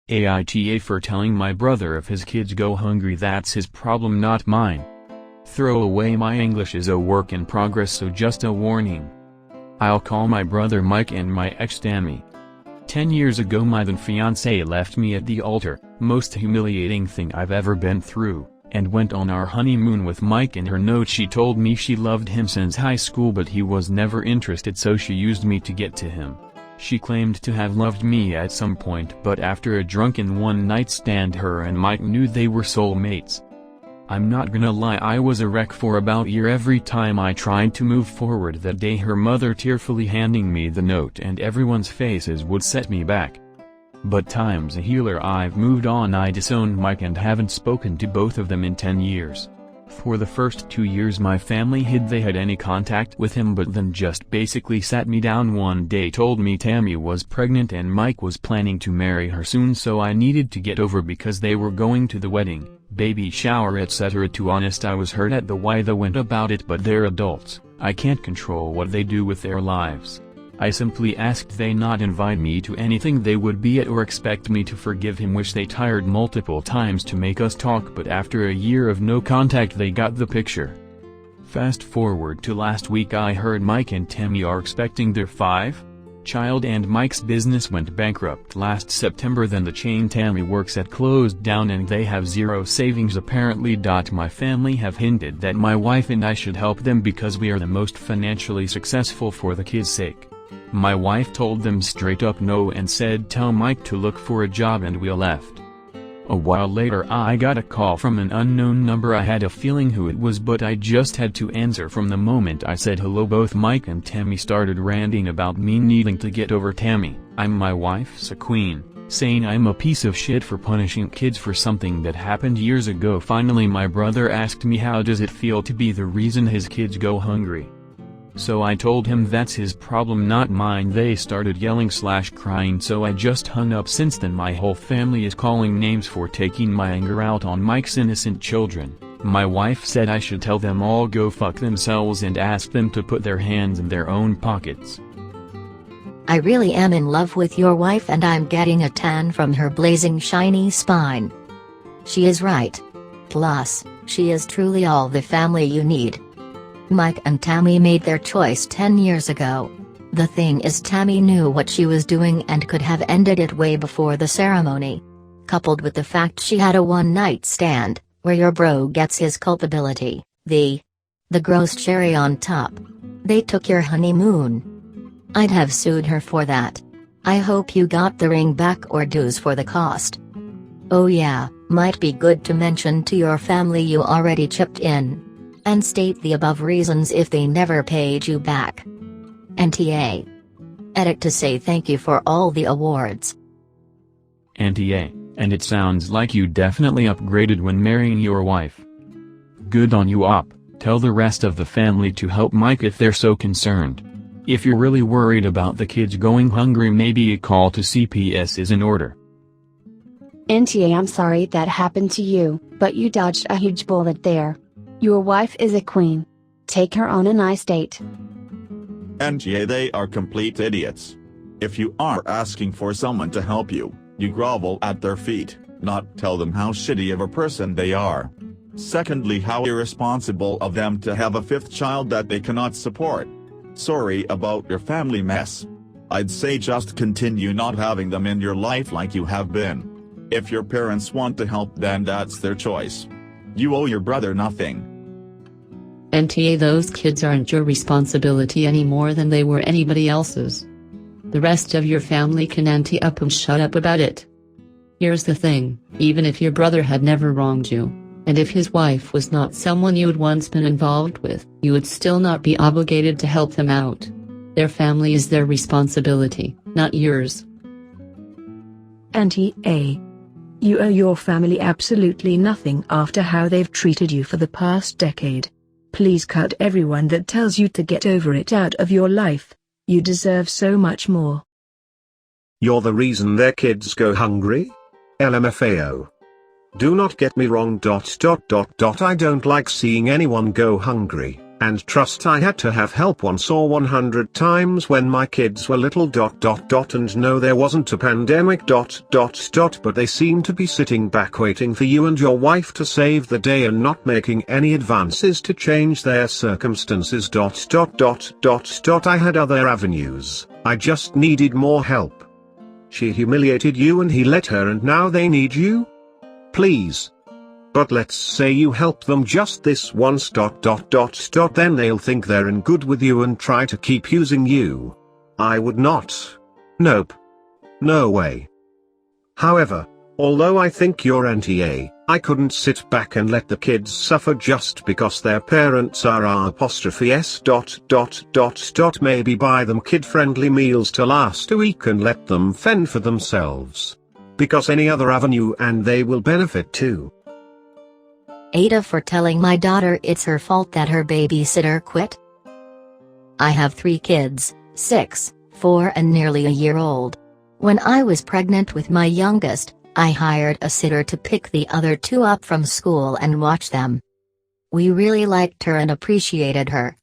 AITA for telling my brother if his kids go hungry that's his problem not mine. Throw away my English is a work in progress so just a warning. I'll call my brother Mike and my ex Tammy. 10 years ago my then fiancée left me at the altar, most humiliating thing I've ever been through, and went on our honeymoon with Mike. In her note she told me she loved him since high school but he was never interested so she used me to get to him. She claimed to have loved me at some point but after a drunken one-night stand her and Mike knew they were soulmates. I'm not gonna lie I was a wreck for about a year every time I tried to move forward that day her mother tearfully handing me the note and everyone's faces would set me back. But time's a healer I've moved on I disowned Mike and haven't spoken to both of them in 10 years. For the first 2 years my family hid they had any contact with him but then just basically sat me down one day told me Tammy was pregnant and Mike was planning to marry her soon so I needed to get over because they were going to the wedding, baby shower etc. To honest I was hurt at the way they went about it but they're adults, I can't control what they do with their lives. I simply asked they not invite me to anything they would be at or expect me to forgive him which they tried multiple times to make us talk but after a year of no contact they got the picture. Fast forward to last week I heard Mike and Tammy are expecting their 5th child and Mike's business went bankrupt last September then the chain Tammy works at closed down and they have zero savings apparently. My family have hinted that my wife and I should help them because we are the most financially successful for the kids' sake. My wife told them straight up no and said tell Mike to look for a job and we left. A while later I got a call from an unknown number I had a feeling who it was but I just had to answer from the moment I said hello both Mike and Tammy started ranting about me needing to get over Tammy, I'm my wife's a queen, saying I'm a piece of shit for punishing kids for something that happened years ago. Finally my brother asked me how does it feel to be the reason his kids go hungry. So I told him that's his problem not mine. They started yelling/crying so I just hung up. Since then my whole family is calling names for taking my anger out on Mike's innocent children. My wife said I should tell them all go fuck themselves and ask them to put their hands in their own pockets. I really am in love with your wife and I'm getting a tan from her blazing shiny spine. She is right. Plus, she is truly all the family you need. Mike and Tammy made their choice 10 years ago. The thing is Tammy knew what she was doing and could have ended it way before the ceremony. Coupled with the fact she had a one-night stand, where your bro gets his culpability, the gross cherry on top. They took your honeymoon. I'd have sued her for that. I hope you got the ring back or dues for the cost. Oh yeah, might be good to mention to your family you already chipped in. And state the above reasons if they never paid you back. NTA. Edit to say thank you for all the awards. NTA, and it sounds like you definitely upgraded when marrying your wife. Good on you op, tell the rest of the family to help Mike if they're so concerned. If you're really worried about the kids going hungry maybe a call to CPS is in order. NTA I'm sorry that happened to you, but you dodged a huge bullet there. Your wife is a queen. Take her on a nice date. NTA they are complete idiots. If you are asking for someone to help you, you grovel at their feet, not tell them how shitty of a person they are. Secondly how irresponsible of them to have a 5th child that they cannot support. Sorry about your family mess. I'd say just continue not having them in your life like you have been. If your parents want to help then that's their choice. You owe your brother nothing. NTA those kids aren't your responsibility any more than they were anybody else's. The rest of your family can ante up and shut up about it. Here's the thing, even if your brother had never wronged you, and if his wife was not someone you'd once been involved with, you would still not be obligated to help them out. Their family is their responsibility, not yours. NTA. You owe your family absolutely nothing after how they've treated you for the past decade. Please cut everyone that tells you to get over it out of your life. You deserve so much more. You're the reason their kids go hungry? LMFAO. Do not get me wrong. I don't like seeing anyone go hungry. And trust I had to have help once or 100 times when my kids were little ... and no there wasn't a pandemic ... but they seem to be sitting back waiting for you and your wife to save the day and not making any advances to change their circumstances ... I had other avenues, I just needed more help. She humiliated you and he let her and now they need you? Please. But let's say you help them just this once ... then they'll think they're in good with you and try to keep using you. I would not. Nope. No way. However, although I think you're NTA, I couldn't sit back and let the kids suffer just because their parents are '*s ... Maybe buy them kid-friendly meals to last a week and let them fend for themselves. Because any other avenue and they will benefit too. AITA for telling my daughter it's her fault that her babysitter quit? I have 3 kids, 6, 4 and nearly a year old. When I was pregnant with my youngest, I hired a sitter to pick the other 2 up from school and watch them. We really liked her and appreciated her.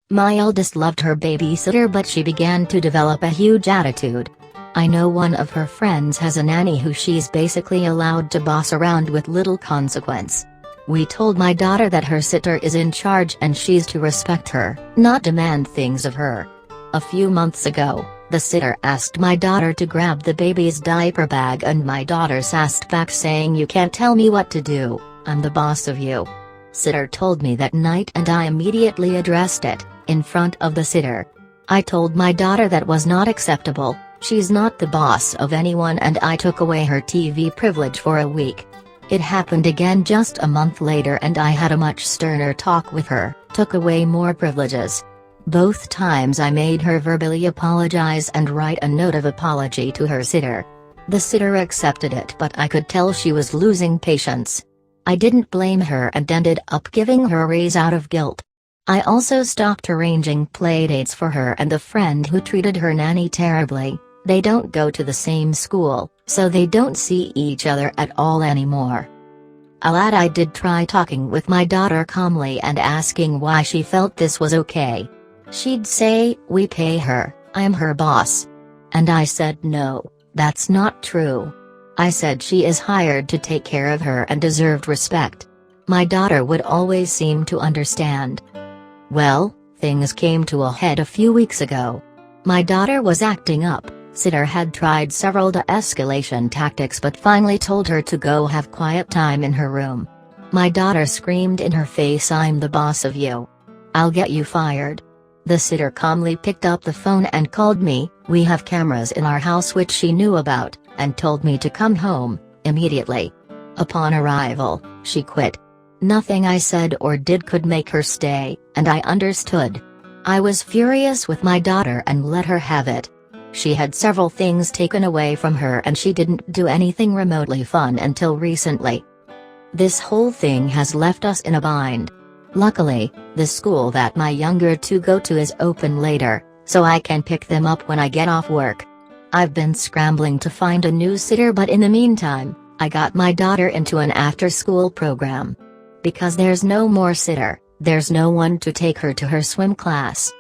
My eldest loved her babysitter but she began to develop a huge attitude. I know one of her friends has a nanny who she's basically allowed to boss around with little consequence. We told my daughter that her sitter is in charge and she's to respect her, not demand things of her. A few months ago, the sitter asked my daughter to grab the baby's diaper bag and my daughter sassed back saying you can't tell me what to do, I'm the boss of you. Sitter told me that night and I immediately addressed it, in front of the sitter. I told my daughter that was not acceptable, she's not the boss of anyone and I took away her TV privilege for a week. It happened again just a month later and I had a much sterner talk with her, took away more privileges. Both times I made her verbally apologize and write a note of apology to her sitter. The sitter accepted it but I could tell she was losing patience. I didn't blame her and ended up giving her a raise out of guilt. I also stopped arranging playdates for her and the friend who treated her nanny terribly. They don't go to the same school, so they don't see each other at all anymore. I'll add I did try talking with my daughter calmly and asking why she felt this was okay. She'd say, we pay her, I'm her boss. And I said no, that's not true. I said she is hired to take care of her and deserved respect. My daughter would always seem to understand. Well, things came to a head a few weeks ago. My daughter was acting up. Sitter had tried several de-escalation tactics but finally told her to go have quiet time in her room. My daughter screamed in her face I'm the boss of you. I'll get you fired. The sitter calmly picked up the phone and called me, we have cameras in our house which she knew about, and told me to come home, immediately. Upon arrival, she quit. Nothing I said or did could make her stay, and I understood. I was furious with my daughter and let her have it. She had several things taken away from her and she didn't do anything remotely fun until recently. This whole thing has left us in a bind. Luckily, the school that my younger 2 go to is open later, so I can pick them up when I get off work. I've been scrambling to find a new sitter but in the meantime, I got my daughter into an after-school program. Because there's no more sitter, there's no one to take her to her swim class.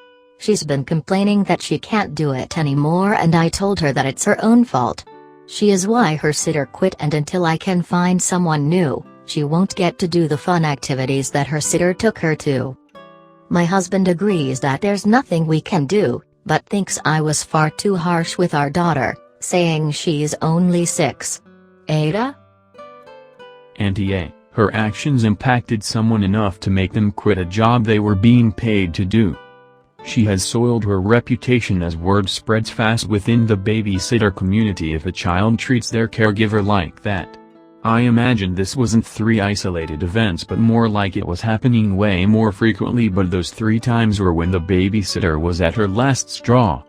She's been complaining that she can't do it anymore and I told her that it's her own fault. She is why her sitter quit and until I can find someone new, she won't get to do the fun activities that her sitter took her to. My husband agrees that there's nothing we can do, but thinks I was far too harsh with our daughter, saying she's only 6. AITA? NTA, her actions impacted someone enough to make them quit a job they were being paid to do. She has soiled her reputation as word spreads fast within the babysitter community if a child treats their caregiver like that. I imagine this wasn't 3 isolated events but more like it was happening way more frequently but those 3 times were when the babysitter was at her last straw.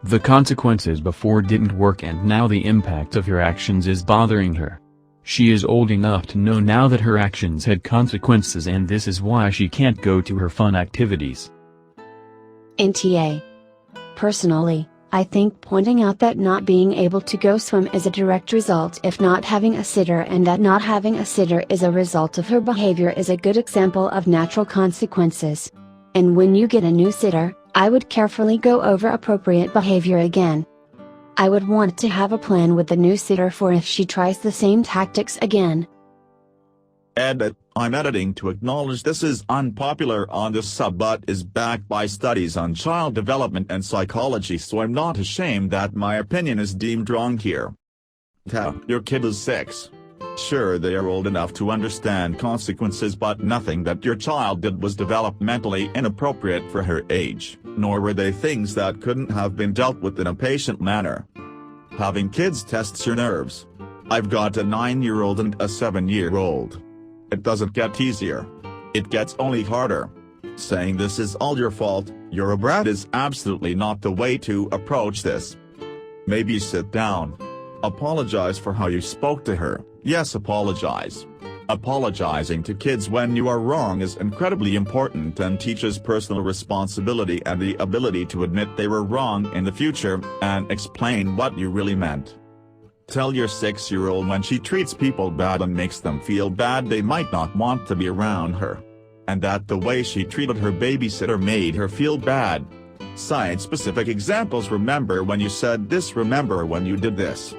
The consequences before didn't work and now the impact of her actions is bothering her. She is old enough to know now that her actions had consequences and this is why she can't go to her fun activities. NTA. Personally, I think pointing out that not being able to go swim is a direct result if not having a sitter and that not having a sitter is a result of her behavior is a good example of natural consequences. And when you get a new sitter, I would carefully go over appropriate behavior again. I would want to have a plan with the new sitter for if she tries the same tactics again. Edit. I'm editing to acknowledge this is unpopular on this sub but is backed by studies on child development and psychology, so I'm not ashamed that my opinion is deemed wrong here. Your kid is 6. Sure, they are old enough to understand consequences, but nothing that your child did was developmentally inappropriate for her age, nor were they things that couldn't have been dealt with in a patient manner. Having kids tests your nerves. I've got a 9-year-old and a 7-year-old. It doesn't get easier. It gets only harder. Saying this is all your fault, you're a brat, is absolutely not the way to approach this. Maybe sit down. Apologize for how you spoke to her. Yes, apologize. Apologizing to kids when you are wrong is incredibly important and teaches personal responsibility and the ability to admit they were wrong in the future, and explain what you really meant. Tell your 6-year-old when she treats people bad and makes them feel bad they might not want to be around her. And that the way she treated her babysitter made her feel bad. Cite specific examples. Remember when you said this, remember when you did this.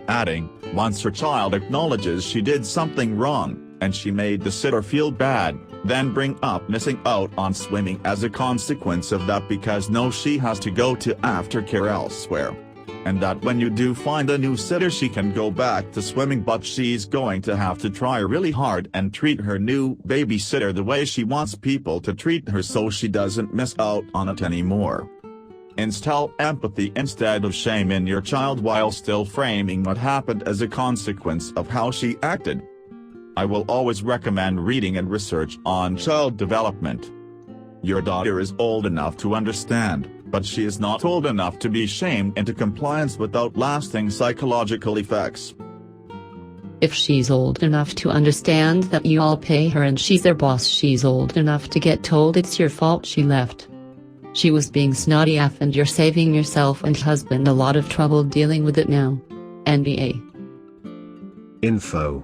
Adding, once your child acknowledges she did something wrong, and she made the sitter feel bad, then bring up missing out on swimming as a consequence of that because no, she has to go to aftercare elsewhere. And that when you do find a new sitter she can go back to swimming, but she's going to have to try really hard and treat her new babysitter the way she wants people to treat her so she doesn't miss out on it anymore. Instill empathy instead of shame in your child while still framing what happened as a consequence of how she acted. I will always recommend reading and research on child development. Your daughter is old enough to understand, but she is not old enough to be shamed into compliance without lasting psychological effects. If she's old enough to understand that you all pay her and she's their boss, she's old enough to get told it's your fault she left. She was being snotty AF and you're saving yourself and husband a lot of trouble dealing with it now. NBA. Info.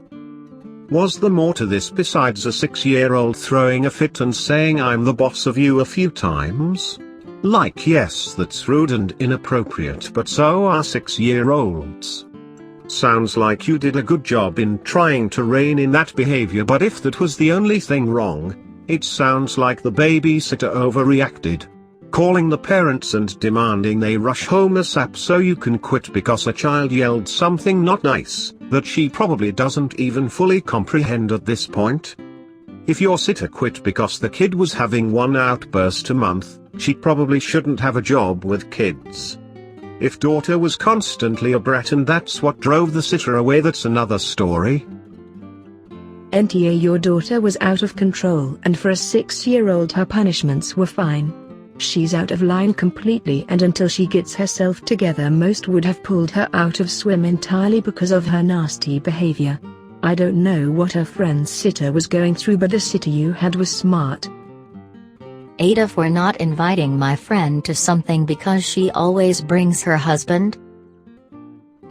Was there more to this besides a 6-year-old throwing a fit and saying I'm the boss of you a few times? Like, yes, that's rude and inappropriate, but so are 6-year-olds. Sounds like you did a good job in trying to rein in that behavior, but if that was the only thing wrong, it sounds like the babysitter overreacted. Calling the parents and demanding they rush home ASAP so you can quit because a child yelled something not nice, that she probably doesn't even fully comprehend at this point. If your sitter quit because the kid was having one outburst a month, she probably shouldn't have a job with kids. If daughter was constantly a brat and that's what drove the sitter away, that's another story. NTA, your daughter was out of control, and for a 6-year-old her punishments were fine. She's out of line completely, and until she gets herself together most would have pulled her out of swim entirely because of her nasty behavior. I don't know what her friend's sitter was going through, but the sitter you had was smart. AITA for not inviting my friend to something because she always brings her husband.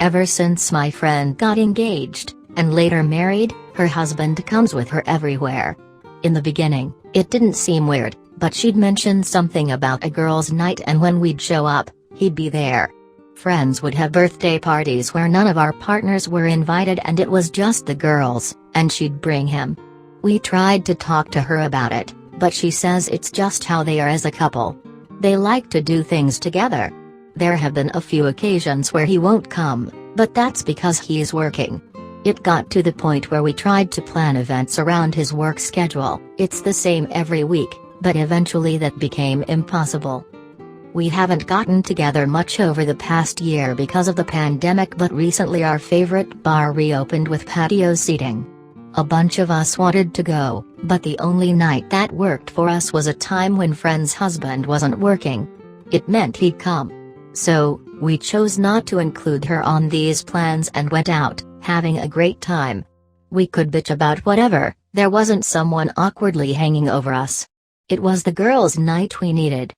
Ever since my friend got engaged, and later married, her husband comes with her everywhere. In the beginning, it didn't seem weird, but she'd mention something about a girls' night and when we'd show up, he'd be there. Friends would have birthday parties where none of our partners were invited and it was just the girls, and she'd bring him. We tried to talk to her about it, but she says it's just how they are as a couple. They like to do things together. There have been a few occasions where he won't come, but that's because he's working. It got to the point where we tried to plan events around his work schedule. It's the same every week, but eventually that became impossible. We haven't gotten together much over the past year because of the pandemic, but recently our favorite bar reopened with patio seating. A bunch of us wanted to go, but the only night that worked for us was a time when friend's husband wasn't working. It meant he'd come. So, we chose not to include her on these plans and went out, having a great time. We could bitch about whatever, there wasn't someone awkwardly hanging over us. It was the girls' night we needed.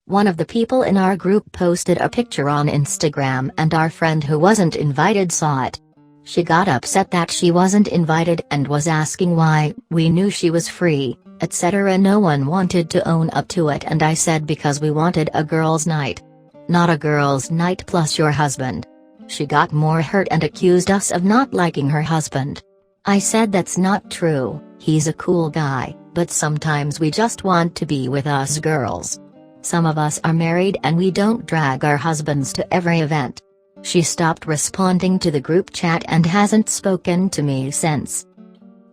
One of the people in our group posted a picture on Instagram and our friend who wasn't invited saw it. She got upset that she wasn't invited and was asking why. We knew she was free, etc. No one wanted to own up to it, and I said because we wanted a girls' night. Not a girls' night plus your husband. She got more hurt and accused us of not liking her husband. I said that's not true, he's a cool guy, but sometimes we just want to be with us girls. Some of us are married and we don't drag our husbands to every event. She stopped responding to the group chat and hasn't spoken to me since.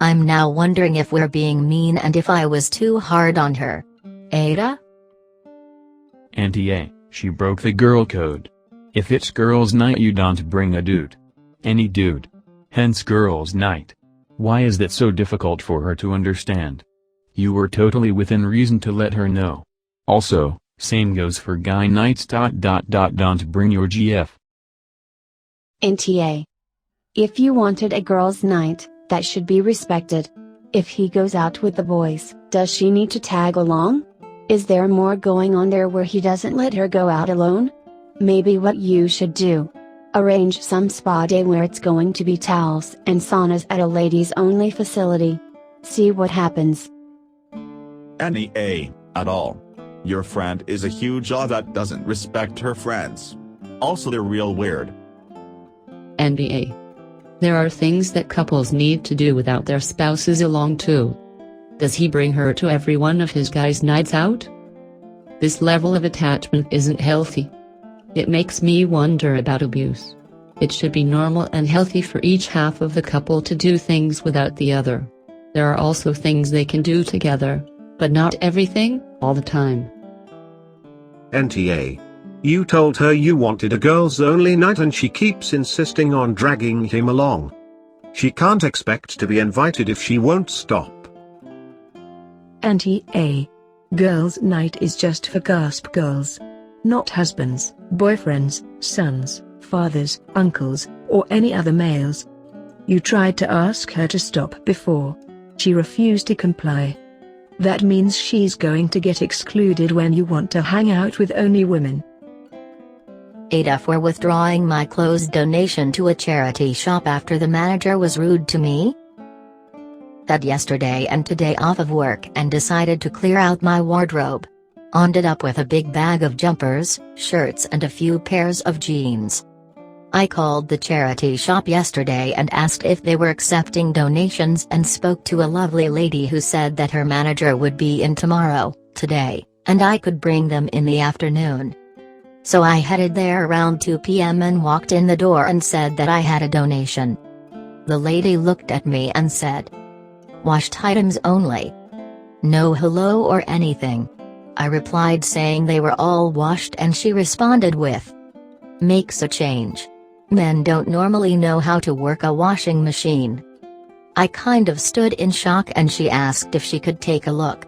I'm now wondering if we're being mean and if I was too hard on her. AITA? Auntie A, she broke the girl code. If it's girls' night you don't bring a dude. Any dude. Hence girls' night. Why is that so difficult for her to understand? You were totally within reason to let her know. Also, same goes for guy nights. Don't bring your GF. NTA. If you wanted a girls' night, that should be respected. If he goes out with the boys, does she need to tag along? Is there more going on there where he doesn't let her go out alone? Maybe what you should do. Arrange some spa day where it's going to be towels and saunas at a ladies only facility. See what happens. Any A, at all. Your friend is a huge odd that doesn't respect her friends. Also they're real weird. NBA. There are things that couples need to do without their spouses along too. Does he bring her to every one of his guys' nights out? This level of attachment isn't healthy. It makes me wonder about abuse. It should be normal and healthy for each half of the couple to do things without the other. There are also things they can do together, but not everything, all the time. NTA. You told her you wanted a girls only night and she keeps insisting on dragging him along. She can't expect to be invited if she won't stop. Auntie A. Girls' night is just for gasp girls. Not husbands, boyfriends, sons, fathers, uncles, or any other males. You tried to ask her to stop before. She refused to comply. That means she's going to get excluded when you want to hang out with only women. AITA for withdrawing my clothes donation to a charity shop after the manager was rude to me. Had yesterday and today off of work and decided to clear out my wardrobe. Ended up with a big bag of jumpers, shirts and a few pairs of jeans. I called the charity shop yesterday and asked if they were accepting donations and spoke to a lovely lady who said that her manager would be in tomorrow, today, and I could bring them in the afternoon. So I headed there around 2 p.m. and walked in the door and said that I had a donation. The lady looked at me and said, "Washed items only. No hello or anything." I replied saying they were all washed and she responded with, "Makes a change. Men don't normally know how to work a washing machine." I kind of stood in shock and she asked if she could take a look.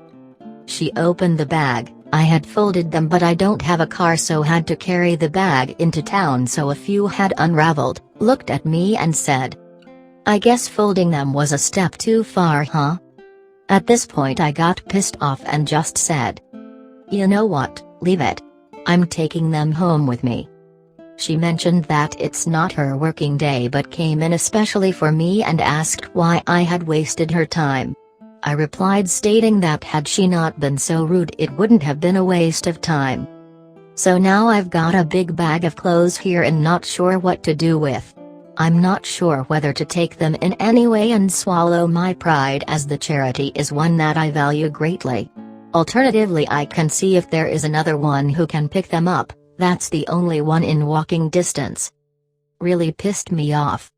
She opened the bag. I had folded them but I don't have a car so had to carry the bag into town, so a few had unraveled, looked at me and said, "I guess folding them was a step too far, huh?" At this point I got pissed off and just said, "You know what, leave it. I'm taking them home with me." She mentioned that it's not her working day but came in especially for me and asked why I had wasted her time. I replied stating that had she not been so rude it wouldn't have been a waste of time. So now I've got a big bag of clothes here and not sure what to do with. I'm not sure whether to take them in anyway and swallow my pride as the charity is one that I value greatly. Alternatively I can see if there is another one who can pick them up, that's the only one in walking distance. Really pissed me off.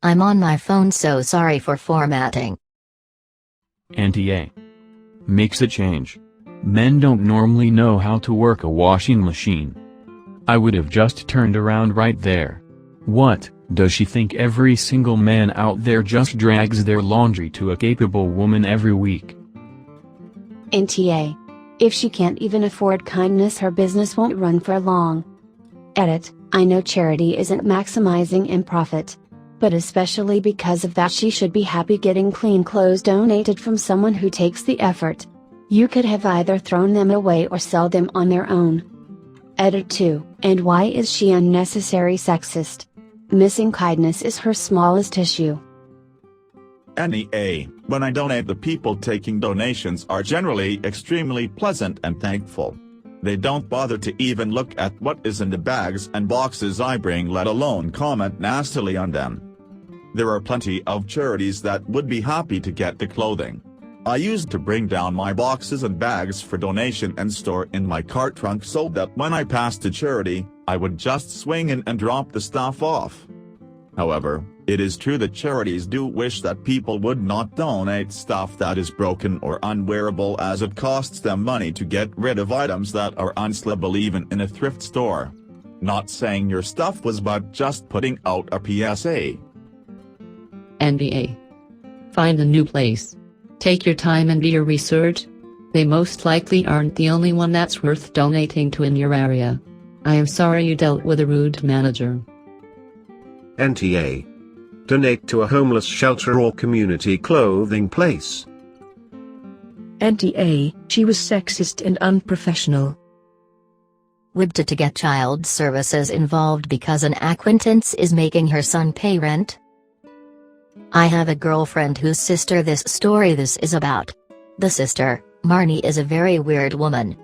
I'm on my phone so sorry for formatting. Auntie A. Makes a change. Men don't normally know how to work a washing machine. I would have just turned around right there. What, does she think every single man out there just drags their laundry to a capable woman every week? NTA. If she can't even afford kindness her business won't run for long. Edit. I know charity isn't maximizing in profit. But especially because of that she should be happy getting clean clothes donated from someone who takes the effort. You could have either thrown them away or sell them on their own. Edit 2. And why is she unnecessary sexist? Missing kindness is her smallest issue. NEA, when I donate, the people taking donations are generally extremely pleasant and thankful. They don't bother to even look at what is in the bags and boxes I bring, let alone comment nastily on them. There are plenty of charities that would be happy to get the clothing I used to bring down my boxes and bags for donation and store in my cart trunk, so that when I passed to charity, I would just swing in and drop the stuff off. However, it is true that charities do wish that people would not donate stuff that is broken or unwearable, as it costs them money to get rid of items that are unsellable even in a thrift store. Not saying your stuff was, but just putting out a PSA. NBA. Find a new place. Take your time and do your research. They most likely aren't the only one that's worth donating to in your area. I am sorry you dealt with a rude manager. NTA. Donate to a homeless shelter or community clothing place. NTA, she was sexist and unprofessional. WIBTA to get child services involved because an acquaintance is making her son pay rent. I have a girlfriend whose sister this story this is about. The sister, Marnie, is a very weird woman.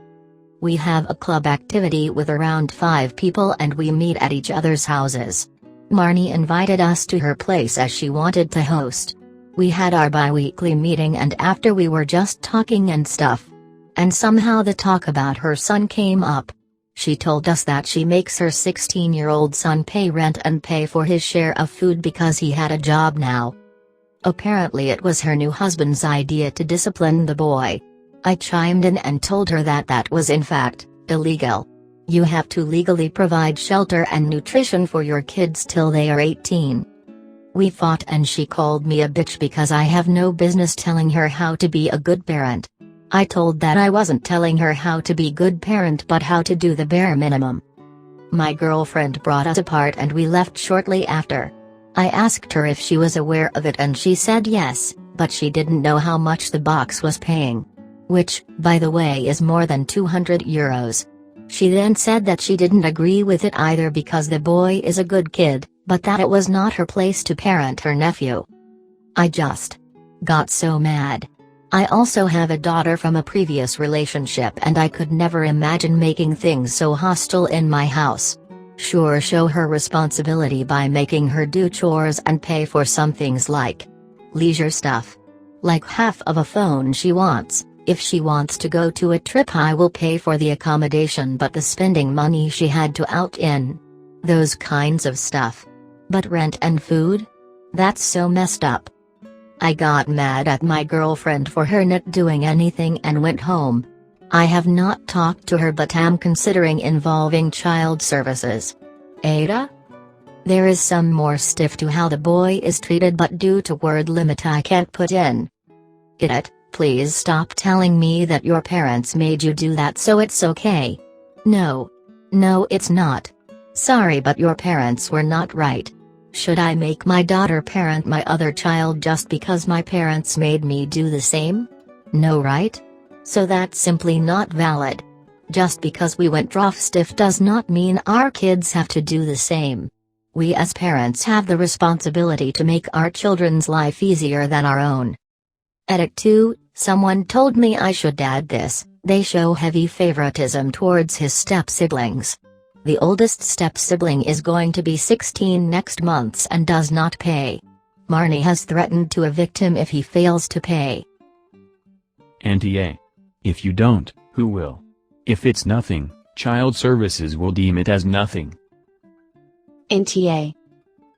We have a club activity with around 5 people and we meet at each other's houses. Marnie invited us to her place as she wanted to host. We had our bi-weekly meeting, and after we were just talking and stuff. And somehow the talk about her son came up. She told us that she makes her 16-year-old son pay rent and pay for his share of food because he had a job now. Apparently it was her new husband's idea to discipline the boy. I chimed in and told her that that was in fact illegal. You have to legally provide shelter and nutrition for your kids till they are 18. We fought and she called me a bitch because I have no business telling her how to be a good parent. I told that I wasn't telling her how to be good parent but how to do the bare minimum. My girlfriend brought us apart and we left shortly after. I asked her if she was aware of it and she said yes, but she didn't know how much the box was paying. Which, by the way, is more than €200. She then said that she didn't agree with it either because the boy is a good kid, but that it was not her place to parent her nephew. I just got so mad. I also have a daughter from a previous relationship and I could never imagine making things so hostile in my house. Sure, show her responsibility by making her do chores and pay for some things like leisure stuff. Like half of a phone she wants. If she wants to go to a trip I will pay for the accommodation, but the spending money she had to out in. Those kinds of stuff. But rent and food? That's so messed up. I got mad at my girlfriend for her not doing anything and went home. I have not talked to her but am considering involving child services. AITA? There is some more stiff to how the boy is treated, but due to word limit I can't put in it. Please stop telling me that your parents made you do that so it's okay. No. No, it's not. Sorry, but your parents were not right. Should I make my daughter parent my other child just because my parents made me do the same? No, right? So that's simply not valid. Just because we went rough stiff does not mean our kids have to do the same. We as parents have the responsibility to make our children's life easier than our own. Edit 2. Someone told me I should add this: they show heavy favoritism towards his step-siblings. The oldest step-sibling is going to be 16 next month and does not pay. Marnie has threatened to evict him if he fails to pay. NTA. If you don't, who will? If it's nothing, child services will deem it as nothing. NTA.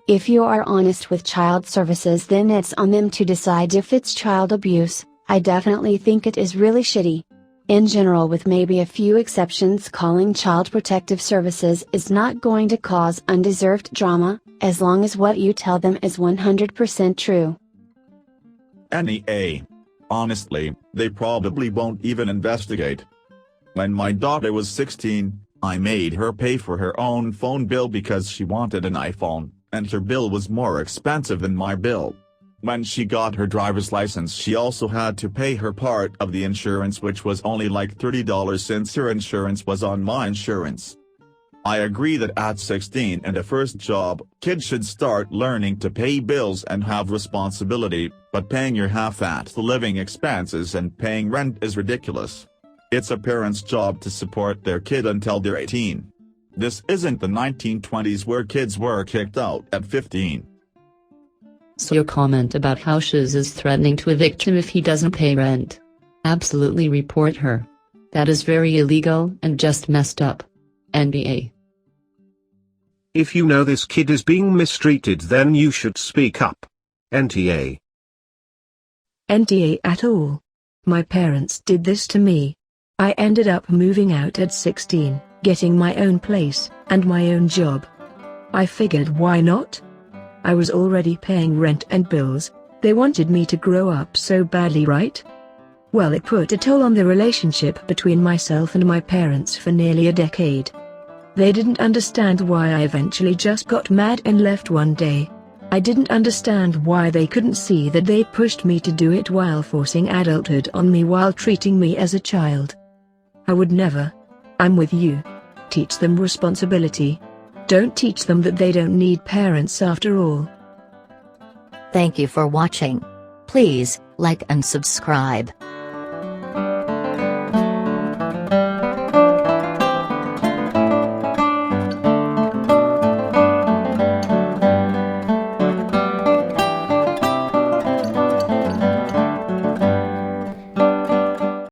If you are honest with child services, then it's on them to decide if it's child abuse. I definitely think it is really shitty. In general, with maybe a few exceptions, calling Child Protective Services is not going to cause undeserved drama, as long as what you tell them is 100% true. NEA. Honestly, they probably won't even investigate. When my daughter was 16, I made her pay for her own phone bill because she wanted an iPhone, and her bill was more expensive than my bill. When she got her driver's license, she also had to pay her part of the insurance, which was only like $30 since her insurance was on my insurance. I agree that at 16 and a first job, kids should start learning to pay bills and have responsibility, but paying your half at the living expenses and paying rent is ridiculous. It's a parent's job to support their kid until they're 18. This isn't the 1920s where kids were kicked out at 15. So your comment about how Shiz is threatening to evict him if he doesn't pay rent. Absolutely report her. That is very illegal and just messed up. NBA. If you know this kid is being mistreated, then you should speak up. NTA. NTA at all. My parents did this to me. I ended up moving out at 16, getting my own place, and my own job. I figured why not? I was already paying rent and bills, they wanted me to grow up so badly, right? Well, it put a toll on the relationship between myself and my parents for nearly a decade. They didn't understand why I eventually just got mad and left one day. I didn't understand why they couldn't see that they pushed me to do it while forcing adulthood on me while treating me as a child. I would never. I'm with you. Teach them responsibility. Don't teach them that they don't need parents after all. Thank you for watching. Please, like and subscribe.